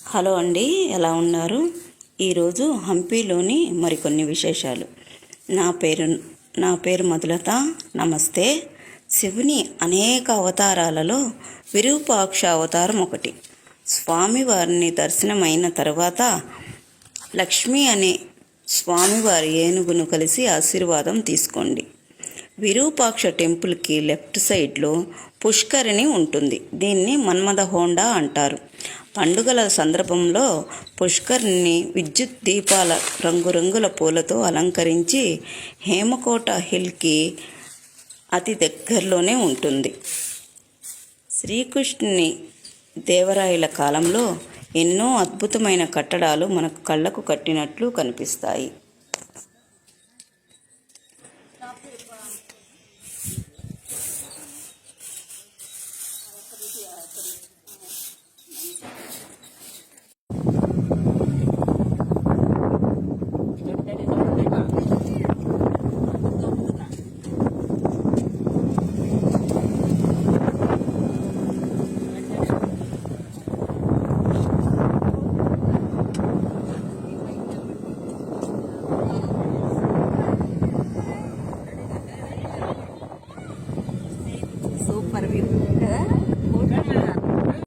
Hello అండి, ఎలా ఉన్నారు? ఈరోజు హంపీలోని మరికొన్ని విశేషాలు. నా పేరు మధులత. నమస్తే. శివుని అనేక అవతారాలలో విరూపాక్ష అవతారం ఒకటి. స్వామివారిని దర్శనమైన తర్వాత లక్ష్మి అనే స్వామివారి ఏనుగును కలిసి ఆశీర్వాదం తీసుకోండి. విరూపాక్ష టెంపుల్కి లెఫ్ట్ సైడ్లో పుష్కరిణి ఉంటుంది. దీన్ని మన్మథ హోండా అంటారు. పండుగల సందర్భంలో పుష్కరిణిని విద్యుత్ దీపాల రంగురంగుల పూలతో అలంకరించి హేమకోట హిల్కి అతి దగ్గరలోనే ఉంటుంది. శ్రీకృష్ణుని దేవరాయల కాలంలో ఎన్నో అద్భుతమైన కట్టడాలు మనకు కళ్ళకు కట్టినట్లు కనిపిస్తాయి.